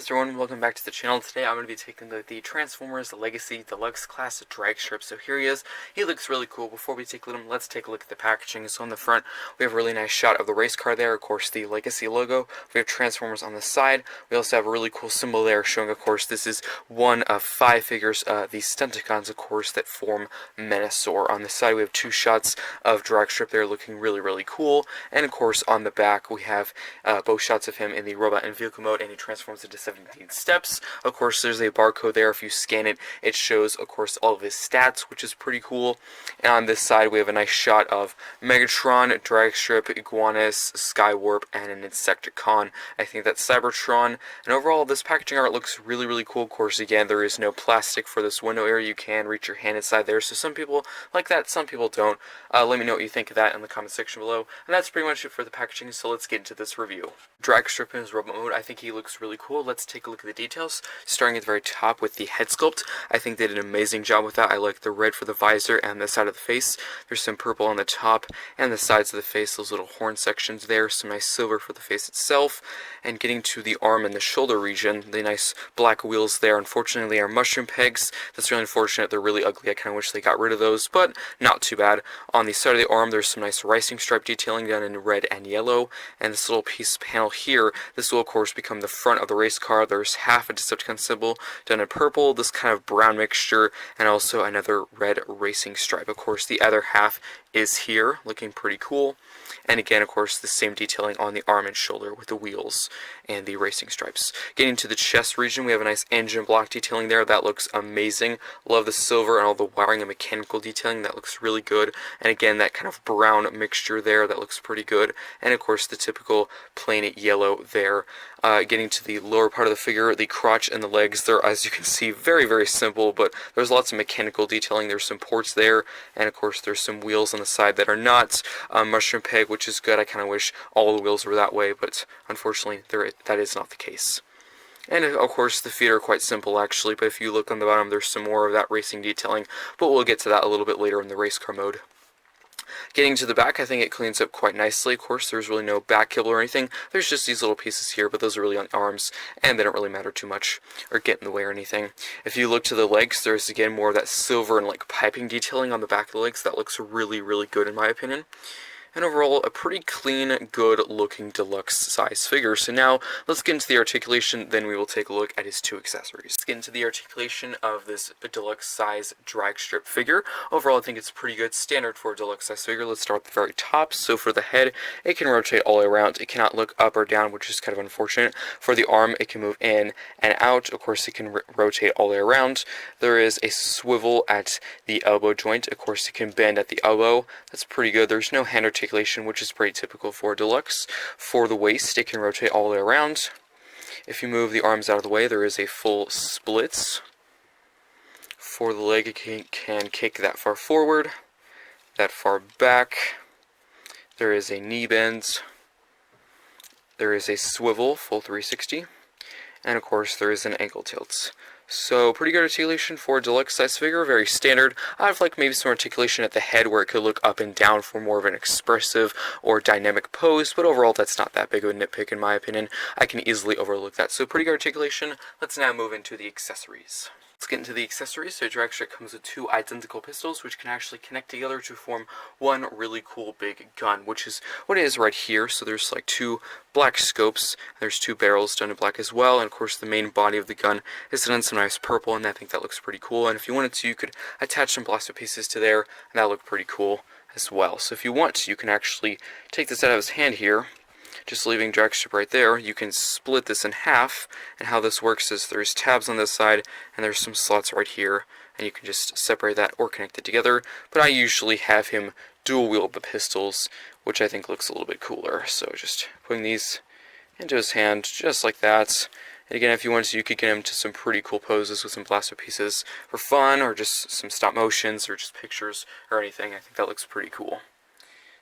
is everyone, welcome back to the channel. Today I'm going to be taking the Transformers Legacy Deluxe Class Dragstrip. So here he is. He looks really cool. Before we take a look at him, let's take a look at the packaging. So on the front, we have a really nice shot of the race car there, of course the Legacy logo. We have Transformers on the side. We also have a really cool symbol there showing, of course, this is one of 5 figures, the Stunticons, of course, that form Menasor. On the side, we have 2 shots of Dragstrip there looking really cool. And of course, on the back, we have both shots of him in the robot and vehicle mode, and he transforms into 17 steps. Of course, there's a barcode there. If you scan it, it shows, of course, all of his stats, which is pretty cool. And on this side, we have a nice shot of Megatron, Dragstrip, Iguanus, Skywarp, and an Insecticon. I think that's Cybertron. And overall, this packaging art looks really cool. Of course, again, there is no plastic for this window area. You can reach your hand inside there. So some people like that, some people don't. Let me know what you think of that in the comment section below. And that's pretty much it for the packaging, so let's get into this review. Dragstrip in his robot mode, I think he looks really cool. Let's take a look at the details. Starting at the very top with the head sculpt, I think they did an amazing job with that. I like the red for the visor and the side of the face. There's some purple on the top and the sides of the face, those little horn sections there. Some nice silver for the face itself. And getting to the arm and the shoulder region, the nice black wheels there. Unfortunately, they are mushroom pegs. That's really unfortunate. They're really ugly. I kind of wish they got rid of those, but not too bad. On the side of the arm, there's some nice racing stripe detailing done in red and yellow. And this little piece panel here, this will of course become the front of the race car. There's half a Decepticon symbol done in purple, this kind of brown mixture, and also another red racing stripe. Of course, the other half is here, looking pretty cool. And again, of course, the same detailing on the arm and shoulder with the wheels and the racing stripes. Getting to the chest region, we have a nice engine block detailing there. That looks amazing. Love the silver and all the wiring and mechanical detailing. That looks really good. And again, that kind of brown mixture there, that looks pretty good. And of course, the typical plain yellow there. Getting to the lower part of the figure, the crotch and the legs, they're, as you can see, very simple, but there's lots of mechanical detailing. There's some ports there, and of course there's some wheels on the side that are not mushroom peg, which is good. I kind of wish all the wheels were that way, but unfortunately that is not the case. And of course the feet are quite simple actually, but if you look on the bottom, there's some more of that racing detailing, but we'll get to that a little bit later in the race car mode. Getting to the back, I think it cleans up quite nicely. Of course, there's really no back kibble or anything. There's just these little pieces here, but those are really on arms, and they don't really matter too much or get in the way or anything. If you look to the legs, there's again more of that silver and like piping detailing on the back of the legs. That looks really good in my opinion. And overall, a pretty clean, good-looking deluxe size figure. So now, let's get into the articulation, then we will take a look at his 2 accessories. Let's get into the articulation of this deluxe size Dragstrip figure. Overall, I think it's pretty good, standard for a deluxe size figure. Let's start at the very top. So for the head, it can rotate all the way around. It cannot look up or down, which is kind of unfortunate. For the arm, it can move in and out. Of course, it can rotate all the way around. There is a swivel at the elbow joint. Of course, it can bend at the elbow. That's pretty good. There's no hand articulation, which is pretty typical for a deluxe. For the waist, it can rotate all the way around. If you move the arms out of the way, there is a full split. For the leg, it can kick that far forward, that far back. There is a knee bend. There is a swivel, full 360. And of course, there is an ankle tilt. So, pretty good articulation for a deluxe size figure, very standard. I'd like maybe some articulation at the head where it could look up and down for more of an expressive or dynamic pose, but overall that's not that big of a nitpick in my opinion. I can easily overlook that. So pretty good articulation. Let's now move into the accessories. Let's get into the accessories. So Dragstrip comes with 2 identical pistols, which can actually connect together to form one really cool big gun, which is what it is right here. So there's like 2 black scopes, there's 2 barrels done in black as well, and of course the main body of the gun is done in some nice purple, and I think that looks pretty cool. And if you wanted to, you could attach some blaster pieces to there, and that looked pretty cool as well. So if you want to, you can actually take this out of his hand here, just leaving Dragstrip right there. You can split this in half, and how this works is there's tabs on this side, and there's some slots right here, and you can just separate that or connect it together. But I usually have him dual wield the pistols, which I think looks a little bit cooler. So just putting these into his hand, just like that. And again, if you wanted to, you could get him to some pretty cool poses with some blaster pieces for fun, or just some stop motions, or just pictures, or anything. I think that looks pretty cool.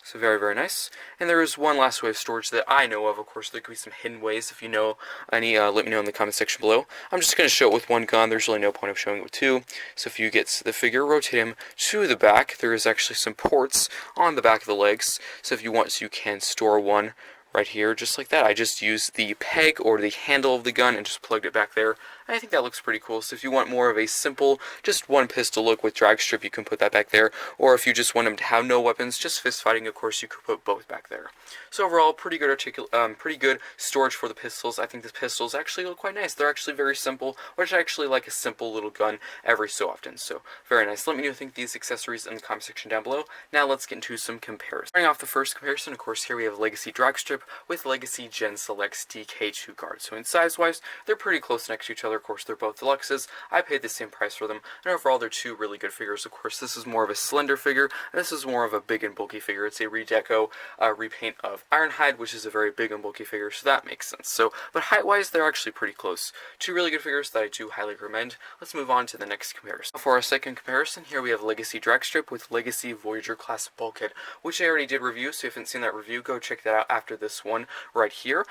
So very nice. And there is one last way of storage that I know of. Of course, there could be some hidden ways. If you know any, let me know in the comment section below. I'm just going to show it with one gun. There's really no point of showing it with 2. So if you get the figure, rotate him to the back. There is actually some ports on the back of the legs. So if you want to, you can store one right here, just like that. I just used the peg or the handle of the gun and just plugged it back there. And I think that looks pretty cool. So if you want more of a simple, just one pistol look with Dragstrip, you can put that back there. Or if you just want them to have no weapons, just fist fighting, of course, you could put both back there. So overall, pretty good storage for the pistols. I think the pistols actually look quite nice. They're actually very simple, which I actually like a simple little gun every so often. So very nice. Let me know what you think of these accessories in the comment section down below. Now let's get into some comparisons. Starting off the first comparison, of course, here we have Legacy Dragstrip with Legacy Gen Selects DK2 guards. So in size-wise, they're pretty close next to each other. Of course, they're both deluxes. I paid the same price for them, and overall, they're two really good figures. Of course, this is more of a slender figure, and this is more of a big and bulky figure. It's a redeco, repaint of Ironhide, which is a very big and bulky figure, so that makes sense. So, but height-wise, they're actually pretty close. Two really good figures that I do highly recommend. Let's move on to the next comparison. For our second comparison, here we have Legacy Dragstrip with Legacy Voyager class bulkhead, which I already did review, so if you haven't seen that review, go check that out after this one right here.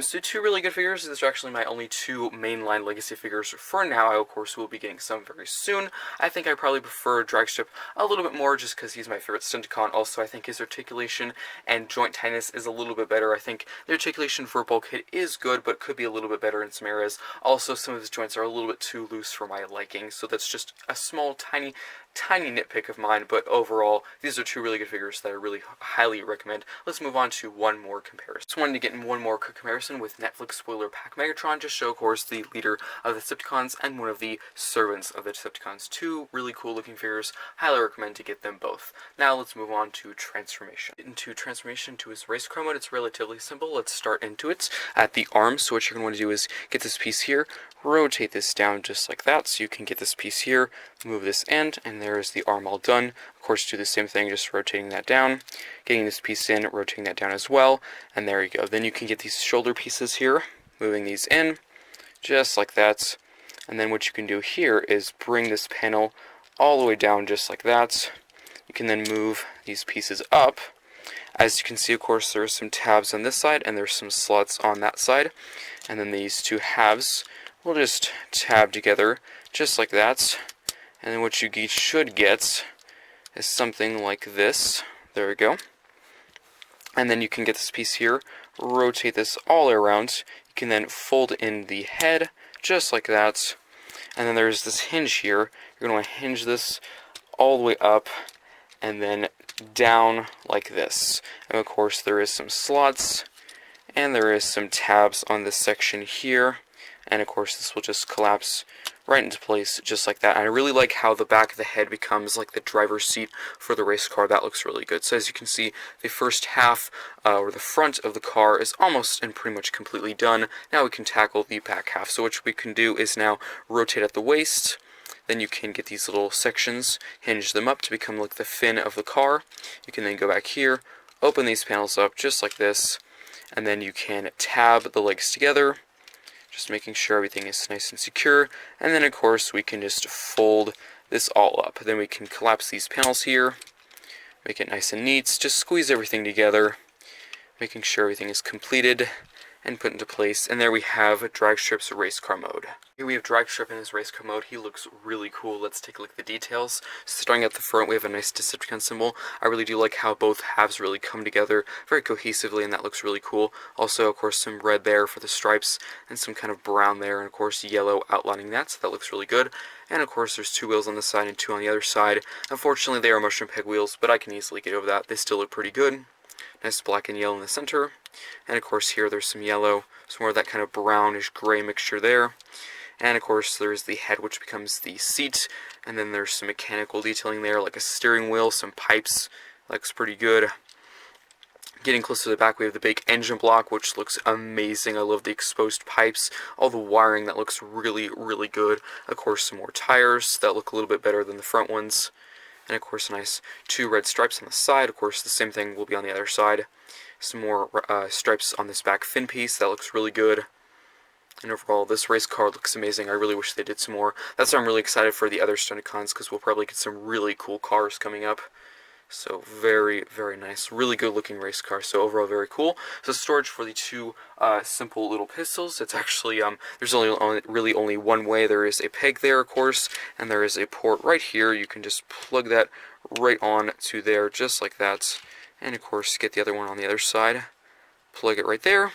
So two really good figures. These are actually my only two mainline Legacy figures for now. I, of course, will be getting some very soon. I think I probably prefer Dragstrip a little bit more just because he's my favorite Stunticon. Also, I think his articulation and joint tightness is a little bit better. I think the articulation for bulkhead is good, but could be a little bit better in some areas. Also, some of his joints are a little bit too loose for my liking, so that's just a small, tiny nitpick of mine, but overall, these are two really good figures that I really highly recommend. Let's move on to one more comparison. Just wanted to get in one more quick comparison with Netflix spoiler pack Megatron, just show, of course, the leader of the Decepticons and one of the servants of the Decepticons. Two really cool looking figures. Highly recommend to get them both. Now let's move on to transformation. Into transformation to his Racecar mode, it's relatively simple. Let's start into it at the arms. So what you're going to want to do is get this piece here, rotate this down just like that, so you can get this piece here, move this end, and there is the arm all done. Of course, do the same thing, just rotating that down, getting this piece in, rotating that down as well, and there you go. Then you can get these shoulder pieces here, moving these in, just like that, and then what you can do here is bring this panel all the way down just like that. You can then move these pieces up. As you can see, of course, there are some tabs on this side, and there's some slots on that side, and then these two halves will just tab together just like that. And then what you should get is something like this. There we go. And then you can get this piece here, rotate this all around. You can then fold in the head just like that. And then there's this hinge here. You're going to want to hinge this all the way up and then down like this. And of course, there is some slots and there is some tabs on this section here. And of course, this will just collapse right into place just like that. And I really like how the back of the head becomes like the driver's seat for the race car. That looks really good. So as you can see, the first half or the front of the car is almost and pretty much completely done. Now we can tackle the back half. So what we can do is now rotate at the waist. Then you can get these little sections, hinge them up to become like the fin of the car. You can then go back here, open these panels up just like this, and then you can tab the legs together, just making sure everything is nice and secure. And then of course we can just fold this all up. Then we can collapse these panels here, make it nice and neat, just squeeze everything together, making sure everything is completed and put into place. And there we have Dragstrip's Racecar mode. Here we have Dragstrip in his Racecar mode. He looks really cool. Let's take a look at the details. Starting at the front, we have a nice Decepticon symbol. I really do like how both halves really come together very cohesively, and that looks really cool. Also, of course, some red there for the stripes, and some kind of brown there, and of course, yellow outlining that, so that looks really good. And of course, there's two wheels on this side and two on the other side. Unfortunately, they are mushroom peg wheels, but I can easily get over that. They still look pretty good. Nice black and yellow in the center. And of course here there's some yellow, some more of that kind of brownish gray mixture there. And of course there's the head, which becomes the seat. And then there's some mechanical detailing there, like a steering wheel, some pipes. Looks pretty good. Getting close to the back, we have the big engine block, which looks amazing. I love the exposed pipes, all the wiring, that looks really, really good. Of course, some more tires that look a little bit better than the front ones. And of course, nice two red stripes on the side. Of course, the same thing will be on the other side. Some more stripes on this back fin piece. That looks really good. And overall, this race car looks amazing. I really wish they did some more. That's why I'm really excited for the other Stunticons, because we'll probably get some really cool cars coming up. So very, very nice. Really good looking race car. So overall, very cool. So storage for the two simple little pistols. It's actually, there's really only one way. There is a peg there, of course, and there is a port right here. You can just plug that right on to there, just like that. And of course, get the other one on the other side. plug it right there.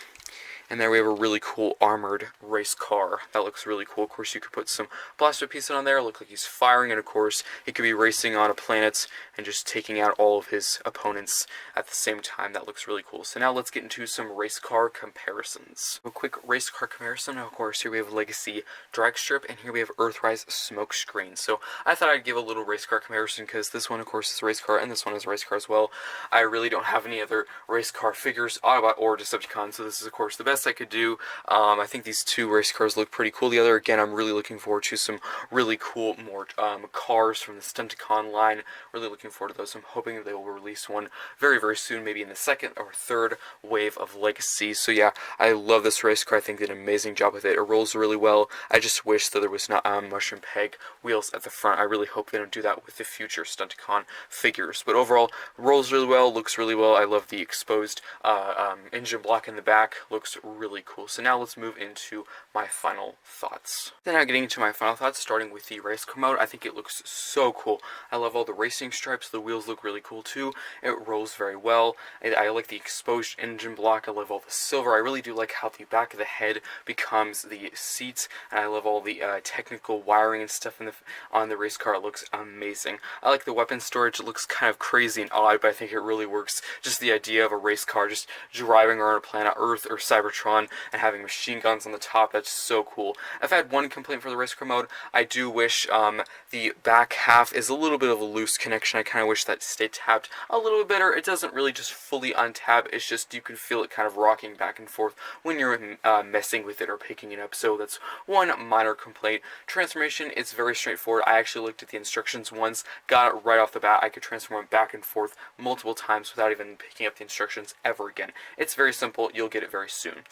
And there we have a really cool armored race car. That looks really cool. Of course, you could put some blaster pieces on there, look like he's firing, and of course, he could be racing on a planet and just taking out all of his opponents at the same time. That looks really cool. So now let's get into some race car comparisons. A quick race car comparison. Of course, here we have Legacy Dragstrip, and here we have Earthrise Smokescreen. So I thought I'd give a little race car comparison because this one, of course, is a race car, and this one is a race car as well. I really don't have any other race car figures, Autobot or Decepticon, so this is, of course, the best I could do. I think these two race cars look pretty cool together. Again, I'm really looking forward to some really cool more cars from the Stunticon line. Really looking forward to those. I'm hoping that they will release one very, very soon, maybe in the second or third wave of Legacy. So yeah, I love this race car. I think they did an amazing job with it. It rolls really well. I just wish that there was not mushroom peg wheels at the front. I really hope they don't do that with the future Stunticon figures. But overall, rolls really well, looks really well. I love the exposed engine block in the back. Looks really cool. So now let's move into my final thoughts. Then now getting into my final thoughts, starting with the race car mode. I think it looks so cool. I love all the racing stripes. The wheels look really cool too. It rolls very well. I like the exposed engine block. I love all the silver. I really do like how the back of the head becomes the seats, and I love all the technical wiring and stuff on the race car. It looks amazing. I like the weapon storage. It looks kind of crazy and odd, but I think it really works. Just the idea of a race car just driving around a planet Earth or Cybertron and having machine guns on the top, that's so cool. I've had one complaint for the race car mode. I do wish the back half is a little bit of a loose connection. I kind of wish that stayed tapped a little bit better. It doesn't really just fully untab. It's just you can feel it kind of rocking back and forth when you're messing with it or picking it up. So that's one minor complaint. Transformation is very straightforward. I actually looked at the instructions once, got it right off the bat. I could transform it back and forth multiple times without even picking up the instructions ever again. It's very simple. You'll get it very soon.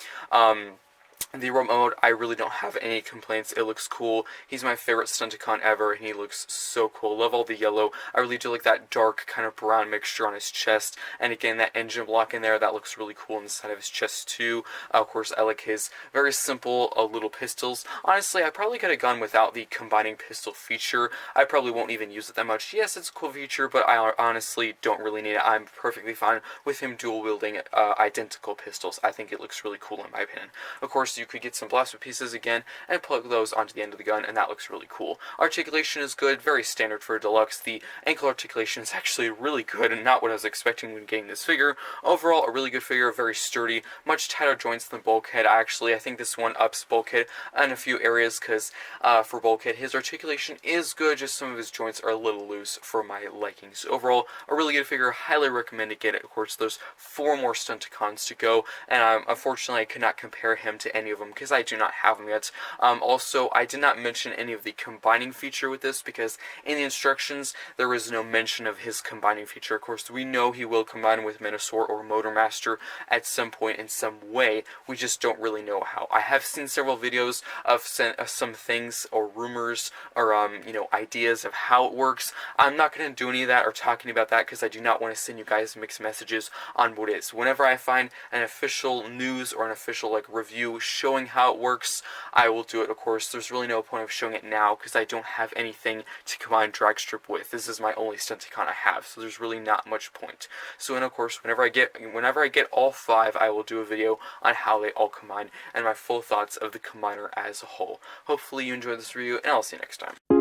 The remote mode, I really don't have any complaints. It looks cool. He's my favorite Stunticon ever, and he looks so cool. Love all the yellow. I really do like that dark kind of brown mixture on his chest. And again, that engine block in there, that looks really cool on the side of his chest too. Of course, I like his very simple little pistols. Honestly, I probably could have gone without the combining pistol feature. I probably won't even use it that much. Yes, it's a cool feature, but I honestly don't really need it. I'm perfectly fine with him dual wielding identical pistols. I think it looks really cool in my opinion. Of course, you could get some blaster pieces again and plug those onto the end of the gun, and that looks really cool. Articulation is good, very standard for a deluxe. The ankle articulation is actually really good and not what I was expecting when getting this figure. Overall, a really good figure, very sturdy, much tighter joints than Bulkhead. Actually, I think this one ups Bulkhead in a few areas because for Bulkhead, his articulation is good, just some of his joints are a little loose for my likings. Overall, a really good figure, highly recommend to get it. Of course, there's 4 more Stunticons to go, and unfortunately I could not compare him to any of them because I do not have them yet. Also, I did not mention any of the combining feature with this because in the instructions there is no mention of his combining feature. Of course, we know he will combine with Minosaur or Motormaster at some point in some way. We just don't really know how. I have seen several videos of some things or rumors or ideas of how it works. I'm not going to do any of that or talking about that because I do not want to send you guys mixed messages on what it is. Whenever I find an official news or an official review showing how it works, I will do it. Of course, there's really no point of showing it now because I don't have anything to combine Dragstrip with. This is my only Stunticon I have, so there's really not much point. So, and of course, whenever I get all 5, I will do a video on how they all combine and my full thoughts of the combiner as a whole. Hopefully you enjoyed this review, and I'll see you next time.